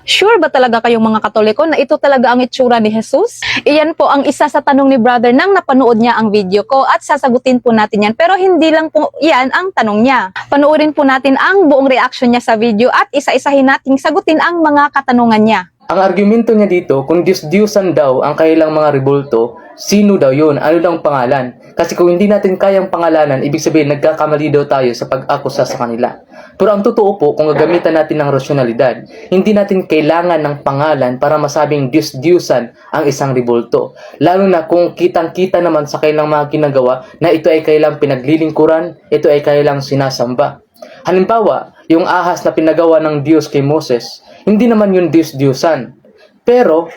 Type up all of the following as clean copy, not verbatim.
Sure ba talaga kayong mga Katoliko na ito talaga ang itsura ni Jesus? Iyan po ang isa sa tanong ni brother nang napanood niya ang video ko at sasagutin po natin yan. Pero hindi lang po yan ang tanong niya. Panoorin po natin ang buong reaction niya sa video at isa-isahin nating sagutin ang mga katanungan niya. Ang argumento niya dito, kung Diyos-Diyosan daw ang kailang mga rebulto, sino daw yun? Ano daw ang pangalan? Kasi kung hindi natin kayang pangalanan, ibig sabihin nagkakamali daw tayo sa pag-akusa sa kanila. Pero ang totoo po, kung gagamitan natin ng rasyonalidad, hindi natin kailangan ng pangalan para masabing Diyos-Diyosan ang isang rebulto. Lalo na kung kitang-kita naman sa kailang mga ginagawa na ito ay kailang pinaglilingkuran, ito ay kailang sinasamba. Halimbawa, yung ahas na pinagawa ng Diyos kay Moses, hindi naman yun Diyos-Diyosan. Pero,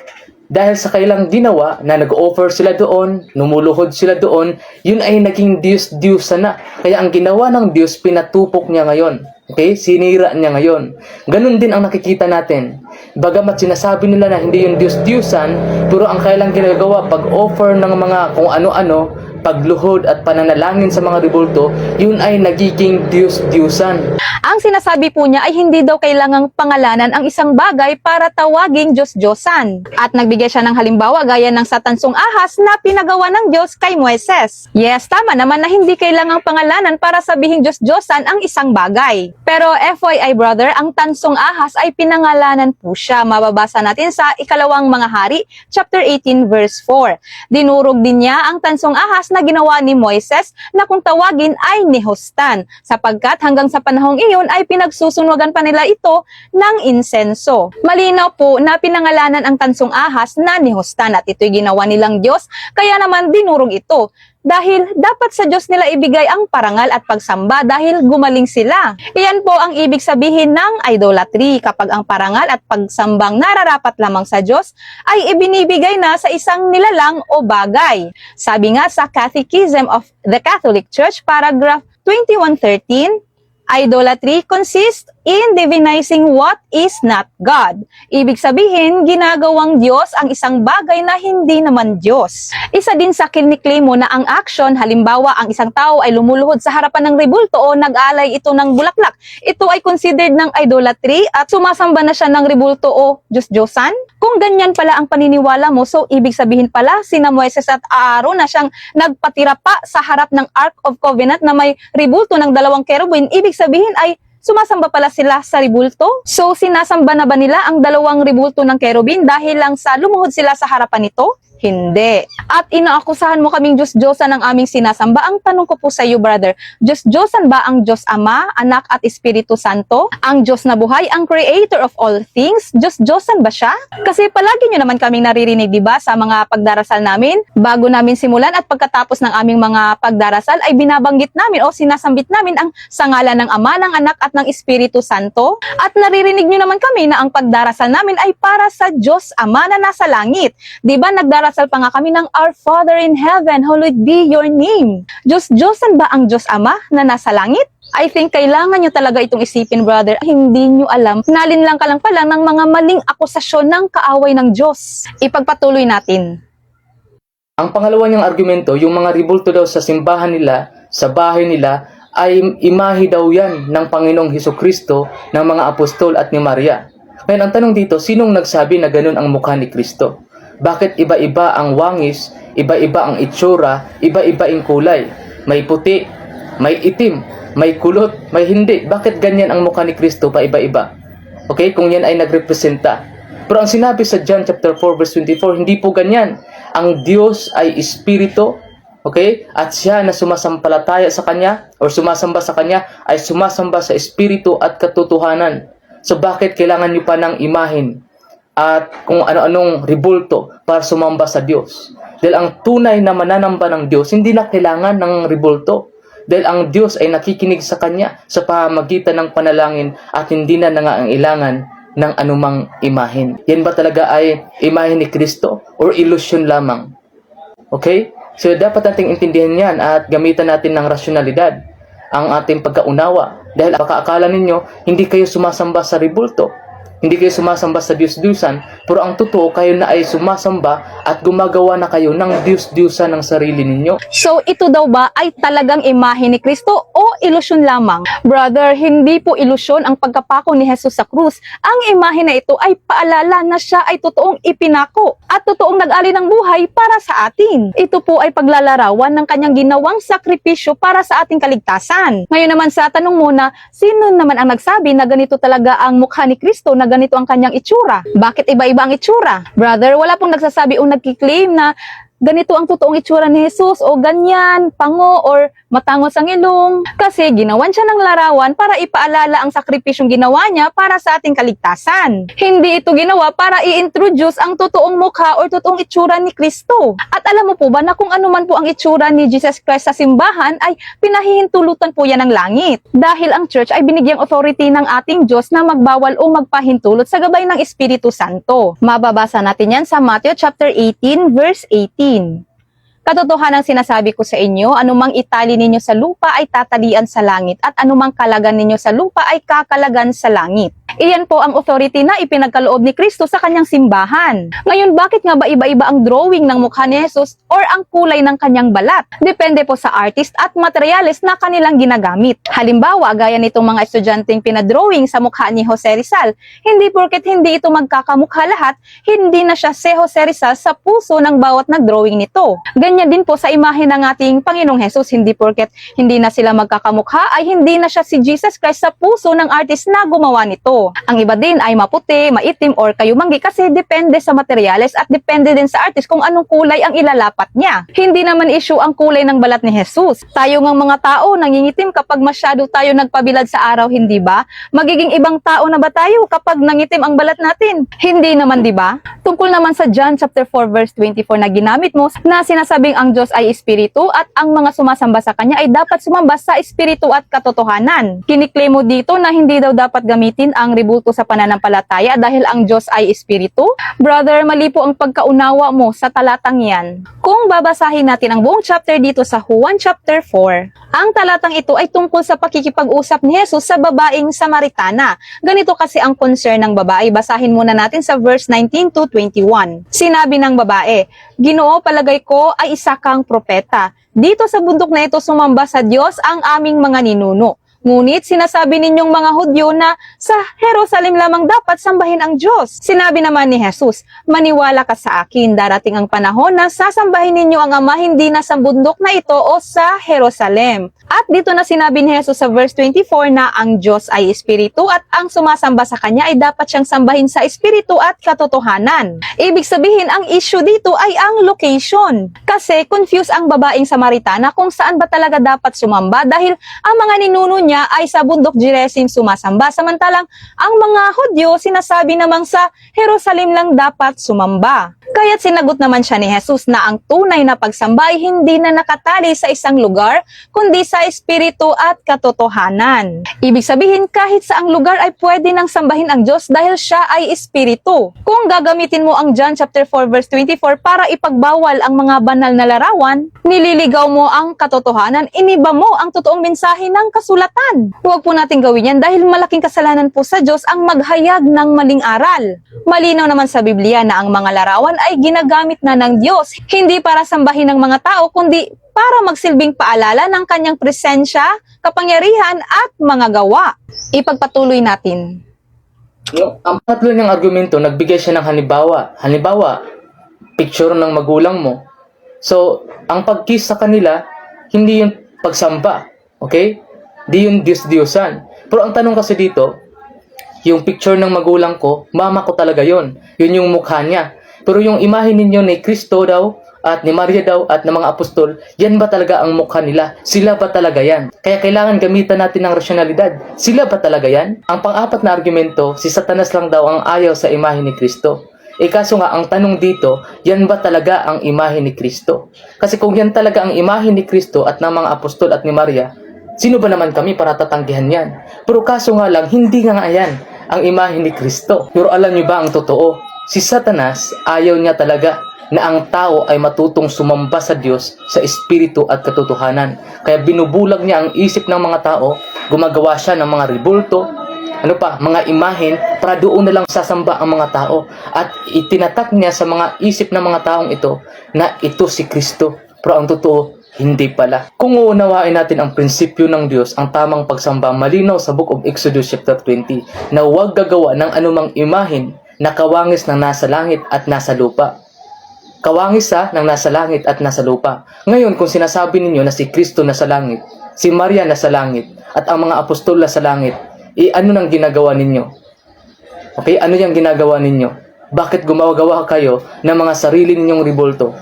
dahil sa kailang ginawa na nag-offer sila doon, numuluhod sila doon, yun ay naging Diyos-Diyosan na. Kaya ang ginawa ng Diyos, pinatupok niya ngayon. Okay? Sinira niya ngayon. Ganun din ang nakikita natin. Bagamat sinasabi nila na hindi yung Diyos-Diyosan, pero ang kailang ginagawa, pag-offer ng mga kung ano-ano, pagluhod at pananalangin sa mga rebulto, yun ay nagiging Diyos-Diyosan. Ang sinasabi po niya ay hindi daw kailangang pangalanan ang isang bagay para tawaging Diyos-Diyosan. At nagbigay siya ng halimbawa gaya ng sa tansong ahas na pinagawa ng Diyos kay Moises. Yes, tama naman na hindi kailangang pangalanan para sabihing Diyos-Diyosan ang isang bagay. Pero FYI brother, ang tansong ahas ay pinangalanan po siya. Mababasa natin sa ikalawang mga hari, chapter 18 verse 4. Dinurog din niya ang tansong ahas na ginawa ni Moises na kung tawagin ay Nehostan, sapagkat hanggang sa panahong iyon ay pinagsusunugan pa nila ito ng insenso. Malinaw po na pinangalanan ang tansong ahas na Nehostan at ito'y ginawa nilang Diyos, kaya naman dinurog ito. Dahil dapat sa Diyos nila ibigay ang parangal at pagsamba dahil gumaling sila. Iyan po ang ibig sabihin ng idolatry, kapag ang parangal at pagsambang nararapat lamang sa Diyos ay ibinibigay na sa isang nilalang o bagay. Sabi nga sa Catechism of the Catholic Church, paragraph 2113, idolatry consists in divinizing what is not God. Ibig sabihin, ginagawang Diyos ang isang bagay na hindi naman Diyos. Isa din sa kiniklaim mo na ang action, halimbawa ang isang tao ay lumuluhod sa harapan ng rebulto o nag-alay ito ng bulaklak, ito ay considered ng idolatry at sumasamba na siya ng rebulto o Diyos-Diyosan? Kung ganyan pala ang paniniwala mo, so ibig sabihin pala sina Moises at Aaron na siyang nagpatira pa sa harap ng Ark of Covenant na may rebulto ng dalawang kerubin, ibig sabihin ay sumasamba pala sila sa rebulto? So sinasamba na ba nila ang dalawang rebulto ng kerubin dahil lang sa lumuhod sila sa harapan nito? Hindi. At inaakusahan mo kaming Diyos-Diyosan ang aming sinasamba. Ang tanong ko po sa iyo, brother, Diyos-Diyosan ba ang Diyos Ama, Anak at Espiritu Santo? Ang Diyos na buhay, ang Creator of all things? Diyos-Diyosan ba siya? Kasi palagi nyo naman kaming naririnig, di ba, sa mga pagdarasal namin, bago namin simulan at pagkatapos ng aming mga pagdarasal ay binabanggit namin o sinasambit namin ang sa ngalan ng Ama, ng Anak at ng Espiritu Santo. At naririnig nyo naman kami na ang pagdarasal namin ay para sa Diyos Ama na nasa langit. Di ba, nagdarasal pa nga kami ng Our Father in Heaven, hallowed be your name. Diyos-Diyosan ba ang Diyos Ama na nasa langit? I think kailangan nyo talaga itong isipin, brother. Hindi nyo alam, nalinlang ka lang pala ng mga maling akusasyon ng kaaway ng Diyos. Ipagpatuloy natin. Ang pangalawa niyang argumento, yung mga rebulto daw sa simbahan nila, sa bahay nila, ay imahe daw yan ng Panginoong Hesukristo, ng mga apostol at ni Maria. Ngayon, ang tanong dito, sinong nagsabi na ganun ang mukha ni Kristo? Bakit iba-iba ang wangis, iba-iba ang itsura, iba-iba ang kulay? May puti, may itim, may kulot, may hindi. Bakit ganyan ang mukha ni Kristo pa iba-iba? Okay, kung yan ay nagrepresenta. Pero ang sinabi sa John chapter 4 verse 24, hindi po ganyan. Ang Diyos ay Espiritu, okay? At siya na sumasampalataya sa Kanya or sumasamba sa Kanya ay sumasamba sa Espiritu at katotohanan. So bakit kailangan niyo pa ng imahin at kung ano-anong rebulto para sumamba sa Diyos? Dahil ang tunay na mananamba ng Diyos, hindi na kailangan ng rebulto. Dahil ang Diyos ay nakikinig sa Kanya sa pamamagitan ng panalangin at hindi na nangangailangan ng anumang imahin. Yan ba talaga ay imahin ni Kristo or ilusyon lamang? Okay? So dapat nating intindihan yan at gamitan natin ng rasyonalidad ang ating pagkaunawa. Dahil baka akala ninyo, hindi kayo sumasamba sa rebulto. hindi kayo sumasamba sa Diyos-Diyusan, pero ang totoo kayo na ay sumasamba at gumagawa na kayo ng Diyos-Diyusan ng sarili ninyo. So ito daw ba ay talagang imahe ni Kristo o ilusyon lamang? Brother, hindi po ilusyon ang pagkapako ni Jesus sa krus. Ang imahe na ito ay paalala na siya ay totoong ipinako at totoong nag-alay ng buhay para sa atin. Ito po ay paglalarawan ng kanyang ginawang sakripisyo para sa ating kaligtasan. Ngayon naman sa tanong muna, sino naman ang nagsabi na ganito talaga ang mukha ni Kristo, na ganito ang kanyang itsura? Bakit iba-iba ang itsura? Brother, wala pong nagsasabi o nagkiklaim na ganito ang totoong itsura ni Jesus o ganyan, pango or matangos ang ilong. Kasi ginawan siya ng larawan para ipaalala ang sakripisyong ginawa niya para sa ating kaligtasan. Hindi ito ginawa para i-introduce ang totoong mukha or totoong itsura ni Kristo. At alam mo po ba na kung ano man po ang itsura ni Jesus Christ sa simbahan ay pinahihintulutan po yan ng langit. Dahil ang church ay binigyang authority ng ating Diyos na magbawal o magpahintulot sa gabay ng Espiritu Santo. Mababasa natin yan sa Matthew chapter 18 verse 18. Katotohanan sinasabi ko sa inyo, anumang itali ninyo sa lupa ay tatalian sa langit at anumang kalagan ninyo sa lupa ay kakalagan sa langit. Iyan po ang authority na ipinagkaloob ni Kristo sa kanyang simbahan. Ngayon, bakit nga ba iba-iba ang drawing ng mukha ni Jesus or ang kulay ng kanyang balat? Depende po sa artist at materyales na kanilang ginagamit. Halimbawa, gaya nitong mga estudyanteng pinadrawing sa mukha ni Jose Rizal, hindi porket hindi ito magkakamukha lahat, hindi na siya si Jose Rizal sa puso ng bawat nagdrawing nito. Ganyan din po sa imahe ng ating Panginoong Jesus, hindi porket hindi na sila magkakamukha ay hindi na siya si Jesus Christ sa puso ng artist na gumawa nito. Ang iba din ay maputi, maitim or kayumanggi kasi depende sa materyales at depende din sa artist kung anong kulay ang ilalapat niya. Hindi naman issue ang kulay ng balat ni Jesus. Tayo ngang mga tao nangingitim kapag masyado tayo nagpabilad sa araw, hindi ba? Magiging ibang tao na ba tayo kapag nangitim ang balat natin? Hindi naman, di ba? Tungkol naman sa John chapter 4 verse 24 na ginamit mo na sinasabing ang Diyos ay espiritu at ang mga sumasamba sa kanya ay dapat sumamba sa espiritu at katotohanan. Kiniklaim mo dito na hindi daw dapat gamitin ang ribulto sa pananampalataya dahil ang Diyos ay espiritu? Brother, mali po ang pagkaunawa mo sa talatang yan. Kung babasahin natin ang buong chapter dito sa Juan chapter 4, ang talatang ito ay tungkol sa pakikipag-usap ni Jesus sa babaeng Samaritana. Ganito kasi ang concern ng babae. Basahin muna natin sa verse 19 to 21. Sinabi ng babae, Ginoo, palagay ko ay isa kang propeta. Dito sa bundok na ito sumamba sa Diyos ang aming mga ninuno. Ngunit sinasabi ninyong mga Hudyo na sa Jerusalem lamang dapat sambahin ang Diyos. Sinabi naman ni Jesus, maniwala ka sa akin, darating ang panahon na sasambahin ninyo ang Ama hindi na sa bundok na ito o sa Jerusalem. At dito na sinabi ni Jesus sa verse 24 na ang Diyos ay espiritu at ang sumasamba sa Kanya ay dapat siyang sambahin sa espiritu at katotohanan. Ibig sabihin, ang issue dito ay ang location. Kasi confused ang babaeng Samaritana kung saan ba talaga dapat sumamba dahil ang mga ninuno niya ay sa bundok Gerizim sumasamba. Samantalang ang mga Hudyo sinasabi namang sa Jerusalem lang dapat sumamba. Kaya't sinagot naman siya ni Jesus na ang tunay na pagsamba ay hindi na nakatali sa isang lugar, kundi sa espiritu at katotohanan. Ibig sabihin, kahit saang lugar ay pwede nang sambahin ang Diyos dahil siya ay espiritu. Kung gagamitin mo ang John chapter 4 verse 24 para ipagbawal ang mga banal na larawan, nililigaw mo ang katotohanan, iniba mo ang totoong mensahe ng kasulatan. Huwag po natin gawin yan dahil malaking kasalanan po sa Diyos ang maghayag ng maling aral. Malinaw naman sa Biblia na ang mga larawan ay ginagamit na ng Diyos, hindi para sambahin ng mga tao, kundi para magsilbing paalala ng kanyang presensya, kapangyarihan at mga gawa. Ipagpatuloy natin. Ang pangatlo niyang argumento, nagbigay siya ng halimbawa. Halimbawa, picture ng magulang mo. So, ang pag-kiss sa kanila, hindi yung pagsamba. Okay? Di yung Diyos-Diyosan. Pero ang tanong kasi dito, yung picture ng magulang ko, mama ko talaga yon. Yun yung mukha niya. Pero yung imahe ninyo ni Kristo daw, at ni Maria daw, at ng mga apostol, yan ba talaga ang mukha nila? Sila ba talaga yan? Kaya kailangan gamitan natin ng rasyonalidad. Sila ba talaga yan? Ang pang-apat na argumento, si Satanas lang daw ang ayaw sa imahe ni Kristo. Kaso nga, ang tanong dito, yan ba talaga ang imahe ni Kristo? Kasi kung yan talaga ang imahe ni Kristo at ng mga apostol at ni Maria, sino ba naman kami para tatanggihan yan? Pero kaso nga lang, hindi nga yan ang imahe ni Kristo. Pero alam niyo ba ang totoo? Si Satanas, ayaw niya talaga na ang tao ay matutong sumamba sa Diyos sa espiritu at katotohanan. Kaya binubulag niya ang isip ng mga tao, gumagawa siya ng mga ribulto, mga imahen para doon na lang sasamba ang mga tao. At itinatak niya sa mga isip ng mga taong ito na ito si Kristo. Pero ang totoo, hindi pala. Kung uunawain natin ang prinsipyo ng Diyos, ang tamang pagsamba, malinaw sa Book of Exodus chapter 20 na huwag gagawa ng anumang imahen na kawangis ng nasa langit at nasa lupa. Kawangis ng nasa langit at nasa lupa. Ngayon, kung sinasabi ninyo na si Kristo nasa langit, si Maria nasa langit, at ang mga apostol nasa langit, ano nang ginagawa ninyo? Okay, ano yung ginagawa ninyo? Bakit gumawa kayo ng mga sarili ninyong ribulto?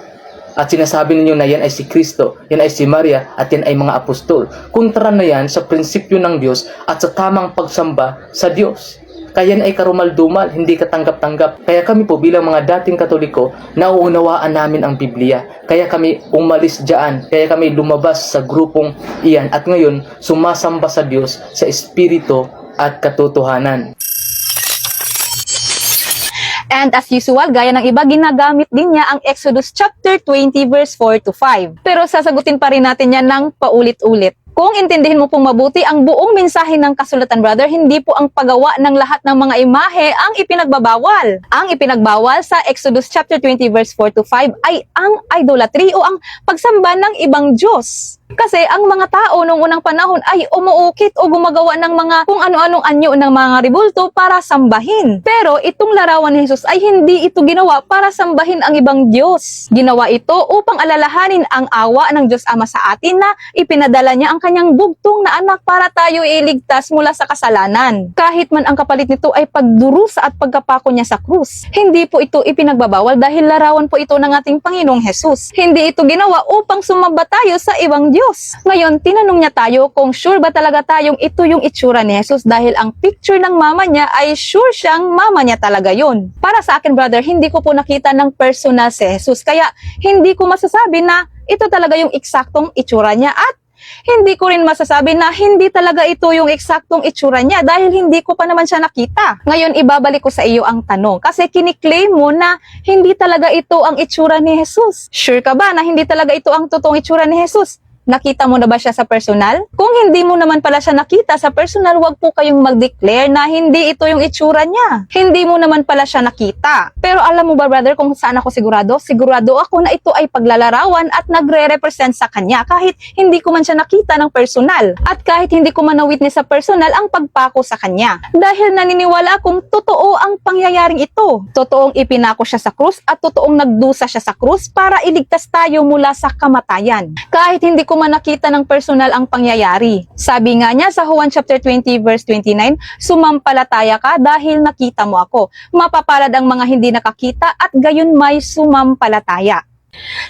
At sinasabi ninyo na yan ay si Kristo, yan ay si Maria, at yan ay mga apostol. Kontra na yan sa prinsipyo ng Diyos at sa tamang pagsamba sa Diyos. Kaya yan ay karumal-dumal, hindi katanggap-tanggap. Kaya kami po bilang mga dating Katoliko, nauunawaan namin ang Biblia. Kaya kami umalis dyan, kaya kami lumabas sa grupong iyan. At ngayon, sumasamba sa Diyos sa Espiritu at katotohanan. And as usual, gaya ng iba, ginagamit din niya ang Exodus chapter 20 verse 4 to 5. Pero sasagutin pa rin natin yan ng paulit-ulit. Kung intindihin mo pong mabuti ang buong mensahe ng kasulatan, brother, hindi po ang paggawa ng lahat ng mga imahe ang ipinagbabawal. Ang ipinagbawal sa Exodus chapter 20 verse 4 to 5 ay ang idolatry o ang pagsamba ng ibang Diyos. Kasi ang mga tao noong unang panahon ay umuukit o gumagawa ng mga kung ano-anong anyo ng mga ribulto para sambahin. Pero itong larawan ni Jesus ay hindi ito ginawa para sambahin ang ibang Diyos. Ginawa ito upang alalahanin ang awa ng Diyos Ama sa atin na ipinadala niya ang kanyang bugtong na anak para tayo iligtas mula sa kasalanan. Kahit man ang kapalit nito ay pagdurusa at pagkapako niya sa krus. Hindi po ito ipinagbabawal dahil larawan po ito ng ating Panginoong Jesus. Hindi ito ginawa upang sumamba tayo sa ibang Diyos. Ngayon, tinanong niya tayo kung sure ba talaga tayong ito yung itsura ni Jesus dahil ang picture ng mama niya ay sure siyang mama niya talaga yun. Para sa akin, brother, hindi ko po nakita ng personal si Jesus. Kaya hindi ko masasabi na ito talaga yung eksaktong itsura niya at hindi ko rin masasabi na hindi talaga ito yung eksaktong itsura niya dahil hindi ko pa naman siya nakita. Ngayon, ibabalik ko sa iyo ang tanong kasi kiniklaim mo na hindi talaga ito ang itsura ni Jesus. Sure ka ba na hindi talaga ito ang totoong itsura ni Jesus? Nakita mo na ba siya sa personal? Kung hindi mo naman pala siya nakita sa personal, wag po kayong mag-declare na hindi ito yung itsura niya. Hindi mo naman pala siya nakita. Pero alam mo ba, brother, kung saan ako sigurado? Sigurado ako na ito ay paglalarawan at nagre-represent sa kanya kahit hindi ko man siya nakita ng personal. At kahit hindi ko man na-witness sa personal ang pagpako sa kanya. Dahil naniniwala akong totoo ang pangyayaring ito. Totoong ipinako siya sa krus at totoong nagdusa siya sa krus para iligtas tayo mula sa kamatayan. Kahit hindi ko man nakita ng personal ang pangyayari. Sabi nga niya sa Juan chapter 20 verse 29, sumampalataya ka dahil nakita mo ako. Mapapalad ang mga hindi nakakita at gayon may sumampalataya.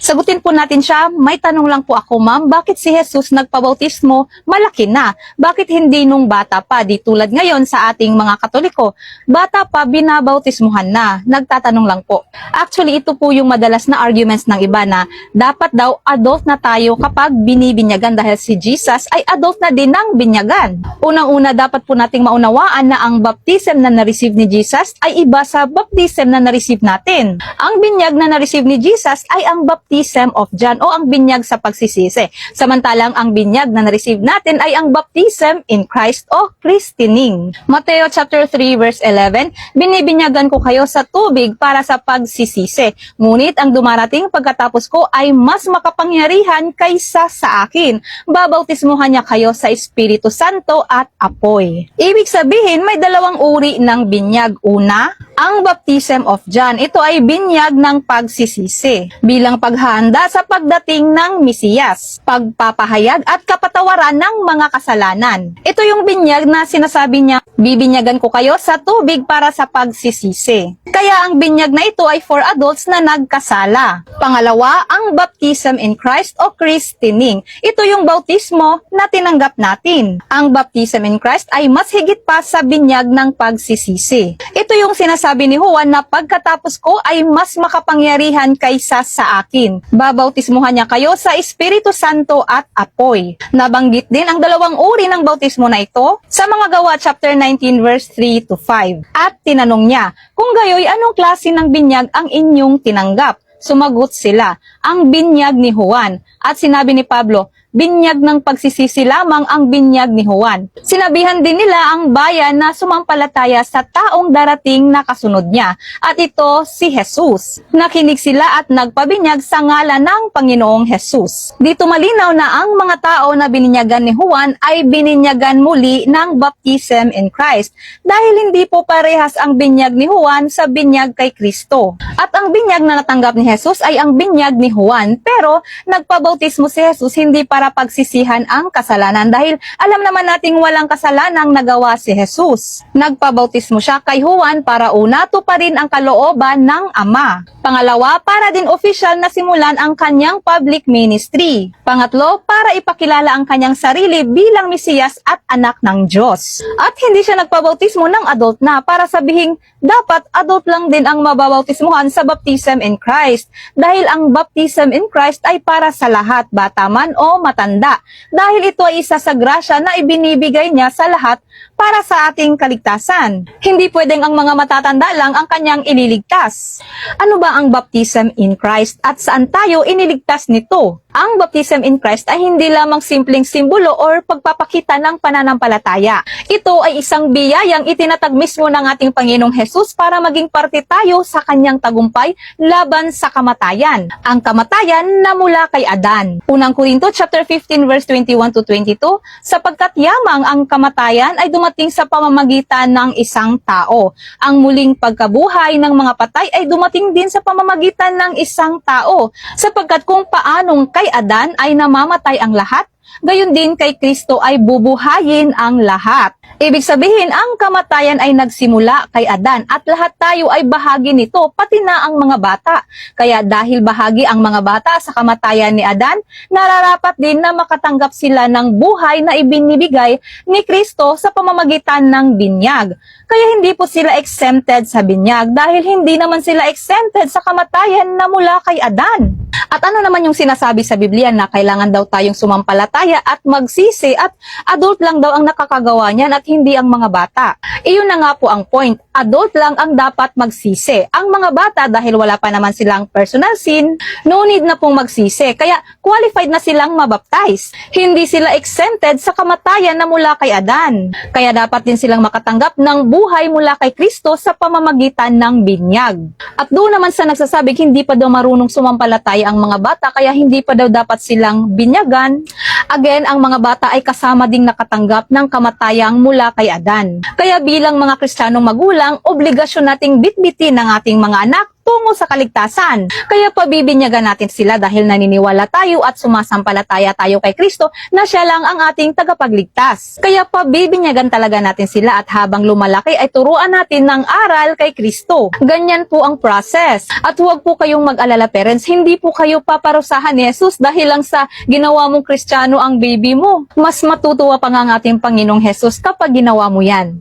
Sagutin po natin siya, may tanong lang po ako, ma'am, bakit si Jesus nagpabautismo malaki na? Bakit hindi nung bata pa, di tulad ngayon sa ating mga Katoliko? Bata pa, binabautismuhan na. Nagtatanong lang po. Actually, ito po yung madalas na arguments ng iba na dapat daw adult na tayo kapag binibinyagan dahil si Jesus ay adult na din ng binyagan. Unang-una, dapat po nating maunawaan na ang baptism na na-receive ni Jesus ay iba sa baptism na na-receive natin. Ang binyag na na-receive ni Jesus ay ang baptism of John o ang binyag sa pagsisisi. Samantalang ang binyag na na-receive natin ay ang baptism in Christ o christening. Mateo chapter 3 verse 11, binibinyagan ko kayo sa tubig para sa pagsisisi. Ngunit ang dumarating pagkatapos ko ay mas makapangyarihan kaysa sa akin. Babautismuhan niya kayo sa Espiritu Santo at apoy. Ibig sabihin, may dalawang uri ng binyag. Una, ang baptism of John. Ito ay binyag ng pagsisisi. Bilang paghahanda sa pagdating ng Mesiyas, pagpapahayag at kapatawaran ng mga kasalanan. Ito yung binyag na sinasabi niya, bibinyagan ko kayo sa tubig para sa pagsisisi. Kaya ang binyag na ito ay for adults na nagkasala. Pangalawa, ang baptism in Christ o christening. Ito yung bautismo na tinanggap natin. Ang baptism in Christ ay mas higit pa sa binyag ng pagsisisi. Ito yung sinasabi ni Juan na pagkatapos ko ay mas makapangyarihan kaysa sa akin. Babautismuhan niya kayo sa Espiritu Santo at apoy. Nabanggit din ang dalawang uri ng bautismo na ito sa mga Gawa chapter 19 verse 3 to 5. At tinanong niya, kung gayoy anong klase ng binyag ang inyong tinanggap? Sumagot sila, ang binyag ni Juan. At sinabi ni Pablo, binyag ng pagsisisi lamang ang binyag ni Juan. Sinabihan din nila ang bayan na sumampalataya sa taong darating na kasunod niya, at ito si Jesus. Nakinig sila at nagpabinyag sa ngalan ng Panginoong Jesus. Dito malinaw na ang mga tao na bininyagan ni Juan ay bininyagan muli ng baptism in Christ, dahil hindi po parehas ang binyag ni Juan sa binyag kay Kristo. At ang binyag na natanggap ni Jesus ay ang binyag ni Juan, pero nagpabautismo si Jesus hindi para pagsisihan ang kasalanan, dahil alam naman nating walang kasalanang nagawa si Jesus. Nagpabautismo siya kay Juan para una, tuparin ang kalooban ng Ama. Pangalawa, para din opisyal na simulan ang kanyang public ministry. Pangatlo, para ipakilala ang kanyang sarili bilang Mesiyas at anak ng Diyos. At hindi siya nagpabautismo ng adult na para sabihing dapat adult lang din ang mababautismuhan sa baptism in Christ, dahil ang baptism in Christ ay para sa lahat, bata man o matanda, dahil ito ay isa sa grasya na ibinibigay niya sa lahat para sa ating kaligtasan. Hindi pwedeng ang mga matatanda lang ang kanyang ililigtas. Ano ba ang baptism in Christ at saan tayo iniligtas nito? Ang baptism in Christ ay hindi lamang simpleng simbolo or pagpapakita ng pananampalataya. Ito ay isang biyayang itinatag mismo ng ating Panginoong Jesus para maging parte tayo sa kanyang tagumpay laban sa kamatayan. Ang kamatayan na mula kay Adan. Unang Korinto chapter 15 verse 21 to 22, sapagkat yamang ang kamatayan ay dumating sa pamamagitan ng isang tao. Ang muling pagkabuhay ng mga patay ay dumating din sa pamamagitan ng isang tao. Sapagkat kung paanong kay Adan ay namamatay ang lahat, gayon din kay Kristo ay bubuhayin ang lahat. Ibig sabihin, ang kamatayan ay nagsimula kay Adan at lahat tayo ay bahagi nito, pati na ang mga bata. Kaya dahil bahagi ang mga bata sa kamatayan ni Adan, nararapat din na makatanggap sila ng buhay na ibinibigay ni Kristo sa pamamagitan ng binyag. Kaya hindi po sila exempted sa binyag dahil hindi naman sila exempted sa kamatayan na mula kay Adan. At ano naman yung sinasabi sa Biblia na kailangan daw tayong sumampalataya at magsisi at adult lang daw ang nakakagawa niyan at hindi ang mga bata. Iyon na nga po ang point. Adult lang ang dapat magsisi. Ang mga bata, dahil wala pa naman silang personal sin, no need na pong magsisi. Kaya qualified na silang mabaptize. Hindi sila exempted sa kamatayan na mula kay Adan. Kaya dapat din silang makatanggap ng buhay mula kay Kristo sa pamamagitan ng binyag. At doon naman sa nagsasabing hindi pa daw marunong sumampalataya ang mga bata, kaya hindi pa daw dapat silang binyagan. Again, ang mga bata ay kasama ding nakatanggap ng kamatayang mula kay Adan. Kaya bilang mga Kristiyanong magulang, obligasyon nating bitbitin ng ating mga anak tungo sa kaligtasan. Kaya pabibinyagan natin sila dahil naniniwala tayo at sumasampalataya tayo kay Kristo na siya lang ang ating tagapagligtas. Kaya pabibinyagan talaga natin sila at habang lumalaki ay turuan natin ng aral kay Kristo. Ganyan po ang process. At huwag po kayong mag-alala parents, hindi po kayo paparusahan ni Jesus dahil lang sa ginawa mong Kristiyano ang baby mo. Mas matutuwa pa nga ang ating Panginoong Jesus kapag ginawa mo yan.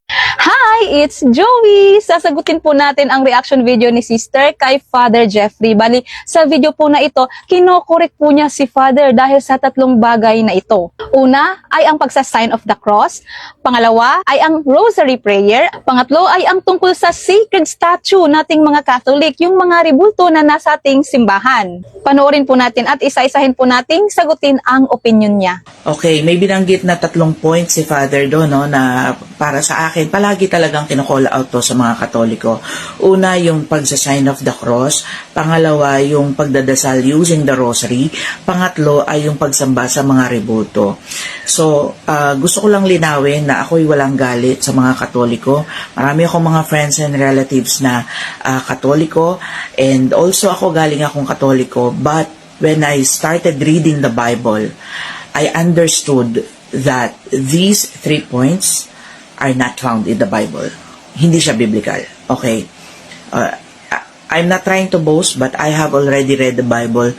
Hi, it's Joey! Sasagutin po natin ang reaction video ni Sister kay Father Jeffrey. Bali, sa video po na ito, kinokorek po niya si Father dahil sa tatlong bagay na ito. Una ay ang pagsa-sign of the cross. Pangalawa ay ang rosary prayer. Pangatlo ay ang tungkol sa sacred statue nating mga Catholic, yung mga ribulto na nasa ating simbahan. Panoorin po natin at isa-isahin po nating sagutin ang opinion niya. Okay, may binanggit na 3 points si Father doon, no, na para sa akin, palagi talagang kinocall out to sa mga Katoliko. Una, yung pagsa-sign of the cross. Pangalawa, yung pagdadasal using the rosary. Pangatlo ay yung pagsamba sa mga ribulto. So, gusto ko lang linawin na ako'y walang galit sa mga Katoliko. Marami akong mga friends and relatives na Katoliko, and also ako galing akong Katoliko, but when I started reading the Bible, I understood that these 3 points are not found in the Bible. Hindi siya biblical. Okay? I'm not trying to boast, but I have already read the Bible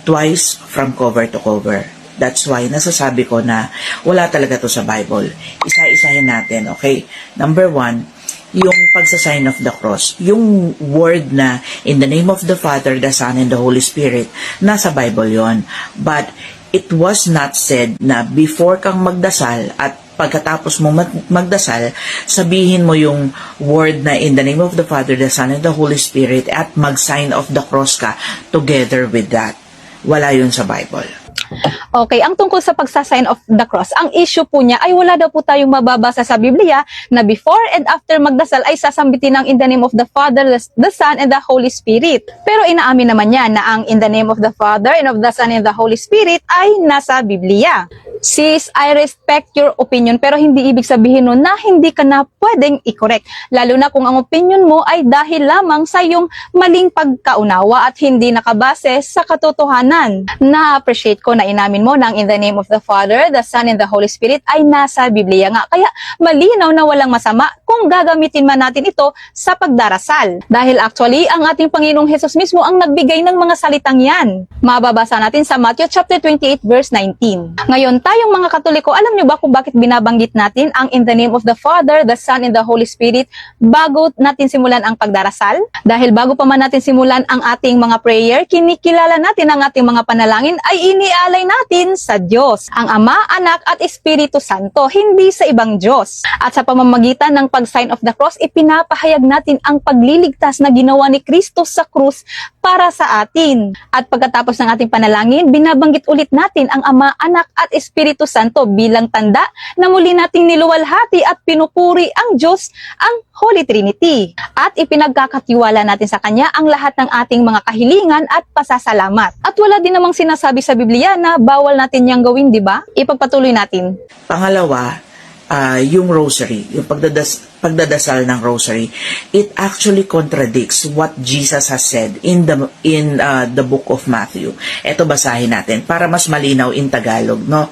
twice from cover to cover. That's why nasasabi ko na wala talaga to sa Bible. Isa-isahin natin, okay? Number 1, yung pagsa-sign of the cross. Yung word na in the name of the Father, the Son, and the Holy Spirit, nasa Bible yon. But it was not said na before kang magdasal at pagkatapos mo magdasal, sabihin mo yung word na in the name of the Father, the Son, and the Holy Spirit at mag-sign of the cross ka together with that. Wala yun sa Bible. Okay, ang tungkol sa pagsasign of the cross, ang issue po niya ay wala daw po tayong mababasa sa Biblia na before and after magdasal ay sasambitin ng in the name of the Father, the Son, and the Holy Spirit. Pero inaamin naman niya na ang in the name of the Father and of the Son and the Holy Spirit ay nasa Biblia. Sis, I respect your opinion pero hindi ibig sabihin nun na hindi ka na pwedeng i-correct. Lalo na kung ang opinion mo ay dahil lamang sa iyong maling pagkaunawa at hindi nakabase sa katotohanan. Na-appreciate ko na inamin mo na ang in the name of the Father, the Son, and the Holy Spirit ay nasa Biblia nga. Kaya malinaw na walang masama kung gagamitin man natin ito sa pagdarasal. Dahil actually, ang ating Panginoong Hesus mismo ang nagbigay ng mga salitang yan. Mababasa natin sa Matthew chapter 28 verse 19. Ngayon, tayong mga Katoliko, alam nyo ba kung bakit binabanggit natin ang in the name of the Father, the Son, and the Holy Spirit bago natin simulan ang pagdarasal? Dahil bago pa man natin simulan ang ating mga prayer, kinikilala natin ang ating mga panalangin ay inialay natin sa Diyos, ang Ama, Anak, at Espiritu Santo, hindi sa ibang Diyos. At sa pamamagitan ng pag-sign of the cross, ipinapahayag natin ang pagliligtas na ginawa ni Kristo sa krus para sa atin. At pagkatapos ng ating panalangin, binabanggit ulit natin ang Ama, Anak, at Espiritu Santo bilang tanda na muli nating niluwalhati at pinupuri ang Diyos, ang Holy Trinity. At ipinagkakatiwala natin sa Kanya ang lahat ng ating mga kahilingan at pasasalamat. At wala din namang sinasabi sa Biblia na bawal natin yang gawin, di ba? Ipagpatuloy natin. Pangalawa, yung rosary, yung pagdadasal ng rosary, it actually contradicts what Jesus has said in the book of Matthew. Ito basahin natin para mas malinaw in Tagalog, no?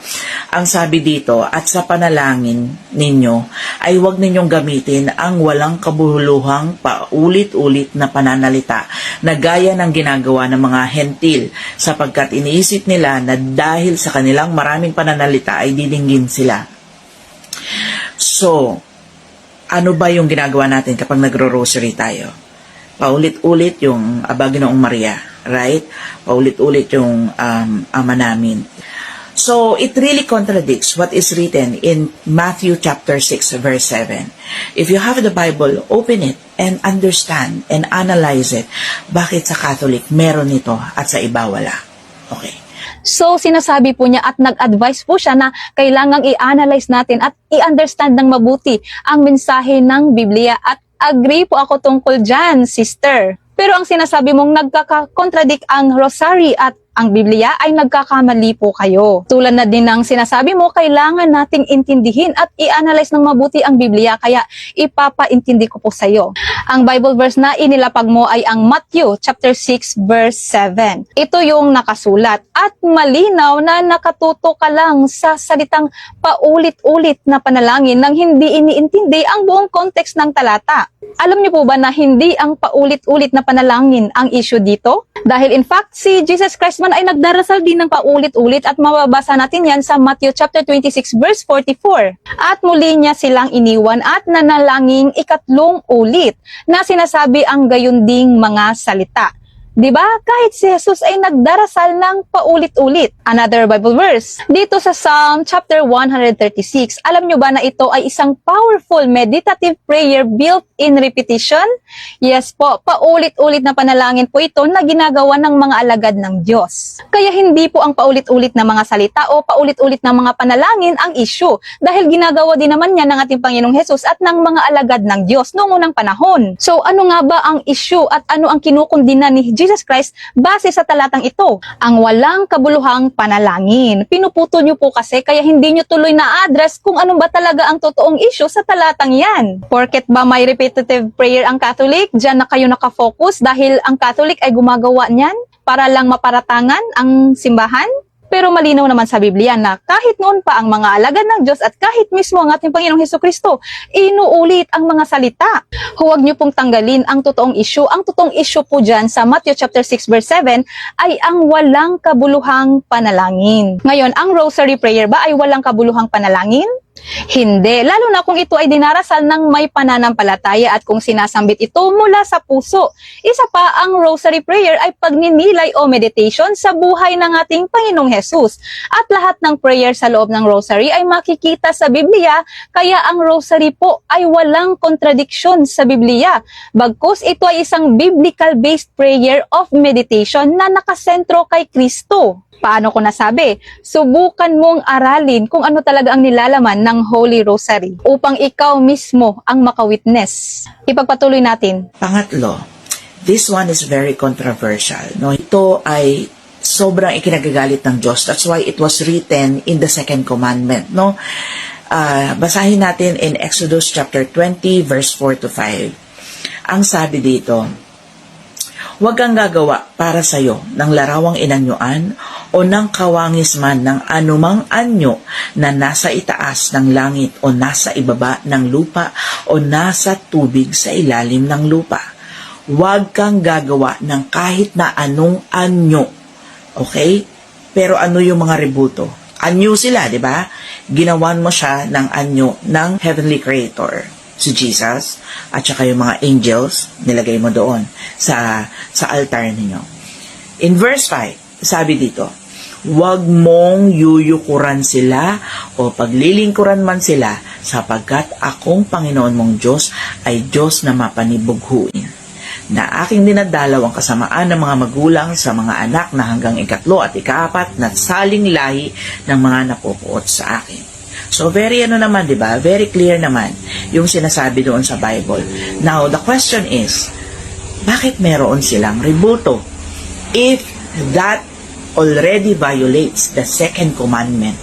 Ang sabi dito, at sa panalangin ninyo ay huwag ninyong gamitin ang walang kabuluhang paulit-ulit na pananalita na gaya ng ginagawa ng mga hentil, sapagkat iniisip nila na dahil sa kanilang maraming pananalita ay didinggin sila. So, ano ba yung ginagawa natin kapag nagro-rosary tayo? Paulit-ulit yung Aba Ginoong Maria, right? Paulit-ulit yung Ama namin. So, it really contradicts what is written in Matthew chapter 6 verse 7. If you have the Bible, open it and understand and analyze it. Bakit sa Catholic meron ito at sa iba wala? Okay. So, sinasabi po niya at nag-advise po siya na kailangang i-analyze natin at i-understand ng mabuti ang mensahe ng Biblia at agree po ako tungkol dyan, sister. Pero ang sinasabi mong nagkaka-contradict ang rosary at ang Biblia ay nagkakamali po kayo. Tulad na din ng sinasabi mo, kailangan nating intindihin at i-analyze ng mabuti ang Biblia, kaya ipapaintindi ko po sa iyo. Ang Bible verse na inilapag mo ay ang Matthew chapter 6 verse 7. Ito yung nakasulat at malinaw na nakatuto ka lang sa salitang paulit-ulit na panalangin nang hindi iniintindi ang buong context ng talata. Alam niyo po ba na hindi ang paulit-ulit na panalangin ang issue dito? Dahil in fact, si Jesus Christ man ay nagdarasal din ng paulit-ulit at mababasa natin yan sa Matthew chapter 26 verse 44. At muli niya silang iniwan at nanalangin ikatlong ulit na sinasabi ang gayon ding mga salita. Diba? Kahit si Jesus ay nagdarasal ng paulit-ulit. Another Bible verse. Dito sa Psalm chapter 136, alam nyo ba na ito ay isang powerful meditative prayer built in repetition? Yes po, paulit-ulit na panalangin po ito na ginagawa ng mga alagad ng Diyos. Kaya hindi po ang paulit-ulit na mga salita o paulit-ulit na mga panalangin ang issue. Dahil ginagawa din naman yan ng ating Panginoong Jesus at ng mga alagad ng Diyos noong unang panahon. So ano nga ba ang issue at ano ang kinukundina ni Jesus Christ base sa talatang ito? Ang walang kabuluhang panalangin. Pinuputo nyo po kasi kaya hindi nyo tuloy na-address kung ano ba talaga ang totoong issue sa talatang yan. Porket ba may repetitive prayer ang Catholic, dyan na kayo nakafocus dahil ang Catholic ay gumagawa niyan para lang maparatangan ang simbahan? Pero malinaw naman sa Biblia na kahit noon pa ang mga alagad ng Diyos at kahit mismo ang ating Panginoong Hesukristo, inuulit ang mga salita. Huwag niyo pong tanggalin ang totoong issue. Ang totoong issue po dyan sa Matthew chapter 6 verse 7 ay ang walang kabuluhang panalangin. Ngayon, ang rosary prayer ba ay walang kabuluhang panalangin? Hindi, lalo na kung ito ay dinarasal ng may pananampalataya at kung sinasambit ito mula sa puso. Isa pa, ang rosary prayer ay pagninilay o meditation sa buhay ng ating Panginoong Hesus. At lahat ng prayer sa loob ng rosary ay makikita sa Biblia, kaya ang rosary po ay walang kontradiksyon sa Biblia. Bagkus ito ay isang biblical-based prayer of meditation na nakasentro kay Kristo. Paano ko nasabi? Subukan mong aralin kung ano talaga ang nilalaman ng Holy Rosary upang ikaw mismo ang makawitness. Ipagpatuloy natin. Pangatlo, this one is very controversial. No? Ito ay sobrang ikinagagalit ng Diyos. That's why it was written in the second commandment. No? Basahin natin in Exodus chapter 20 verse 4 to 5. Ang sabi dito, huwag kang gagawa para sa'yo ng larawang inanyuan o ng kawangis man ng anumang anyo na nasa itaas ng langit o nasa ibaba ng lupa o nasa tubig sa ilalim ng lupa. Huwag kang gagawa ng kahit na anong anyo. Okay? Pero ano yung mga rebulto? Anyo sila, di ba? Ginawan mo siya ng anyo ng Heavenly Creator, si Jesus, at saka yung mga angels, nilagay mo doon sa altar ninyo. In verse 5, sabi dito, huwag mong yuyukuran sila o paglilingkuran man sila sapagkat akong Panginoon mong Diyos ay Diyos na mapanibughuin, na aking dinadalaw ang kasamaan ng mga magulang sa mga anak na hanggang ikatlo at ikaapat na saling lahi ng mga napupuot sa akin. So very naman, di ba? Very clear naman yung sinasabi doon sa Bible. Now, the question is, bakit meron silang rebulto? If that already violates the second commandment.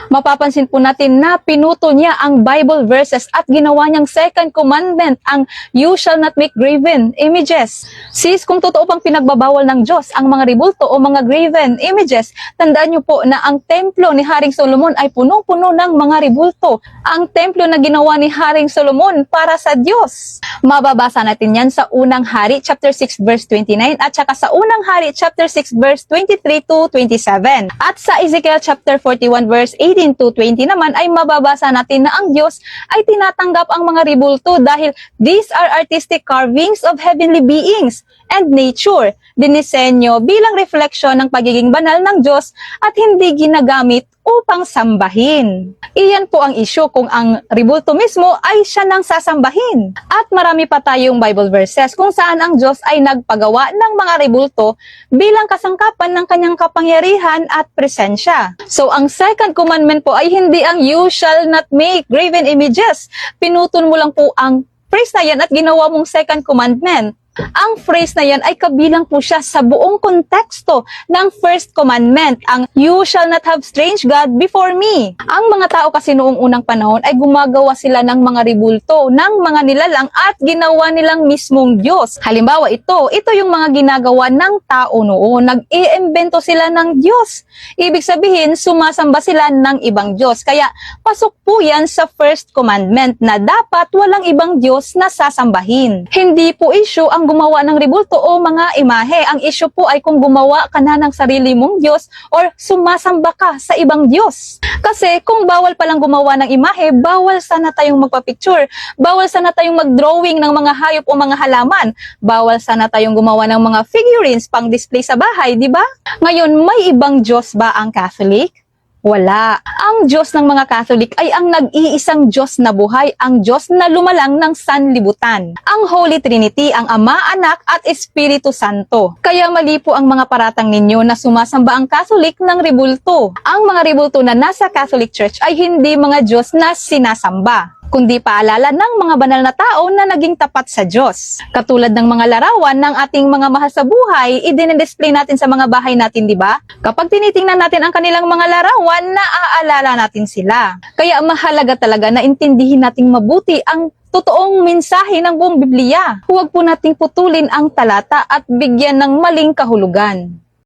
Mapapansin po natin na pinuto niya ang Bible verses at ginawa niyang second commandment, ang you shall not make graven images. Sis, kung totoo pang pinagbabawal ng Diyos ang mga rebulto o mga graven images, tandaan niyo po na ang templo ni Haring Solomon ay punong-puno ng mga rebulto. Ang templo na ginawa ni Haring Solomon para sa Diyos. Mababasa natin yan sa unang Hari chapter 6 verse 29 at saka sa unang Hari chapter 6 verse 23 to 27. At sa Ezekiel chapter 41 verse 18 to 20 naman ay mababasa natin na ang Diyos ay tinatanggap ang mga rebulto dahil these are artistic carvings of heavenly beings and nature, dinisenyo bilang refleksyon ng pagiging banal ng Diyos at hindi ginagamit upang sambahin. Iyan po ang issue kung ang rebulto mismo ay siya nang sasambahin. At marami pa tayong Bible verses kung saan ang Diyos ay nagpagawa ng mga rebulto bilang kasangkapan ng kanyang kapangyarihan at presensya. So ang second commandment po ay hindi ang you shall not make graven images. Pinutol mo lang po ang phrase na yan at ginawa mong second commandment. Ang phrase na yan ay kabilang po siya sa buong konteksto ng first commandment, ang you shall not have strange God before me. Ang mga tao kasi noong unang panahon ay gumagawa sila ng mga rebulto, ng mga nilalang at ginawa nilang mismong Diyos. Halimbawa ito yung mga ginagawa ng tao noon, nag-iimbento sila ng Diyos. Ibig sabihin, sumasamba sila ng ibang Diyos. Kaya pasok po yan sa first commandment na dapat walang ibang Diyos na sasambahin. Hindi po issue ang gumawa ng rebulto o mga imahe. Ang issue po ay kung gumawa ka na ng sarili mong Diyos or sumasamba ka sa ibang Diyos. Kasi kung bawal palang gumawa ng imahe, bawal sana tayong magpa-picture, bawal sana tayong mag-drawing ng mga hayop o mga halaman, bawal sana tayong gumawa ng mga figurines pang display sa bahay, di ba? Ngayon, may ibang Diyos ba ang Catholic? Wala. Ang Diyos ng mga Catholic ay ang nag-iisang Diyos na buhay, ang Diyos na lumalang ng sanlibutan. Ang Holy Trinity, ang Ama, Anak at Espiritu Santo. Kaya mali po ang mga paratang ninyo na sumasamba ang Catholic ng rebulto. Ang mga rebulto na nasa Catholic Church ay hindi mga Diyos na sinasamba, kundi paalala ng mga banal na tao na naging tapat sa Diyos. Katulad ng mga larawan ng ating mga mahal sa buhay, i-display natin sa mga bahay natin, di ba? Kapag tinitingnan natin ang kanilang mga larawan, naaalala natin sila. Kaya mahalaga talaga na intindihin nating mabuti ang totoong mensahe ng buong Biblia. Huwag po nating putulin ang talata at bigyan ng maling kahulugan.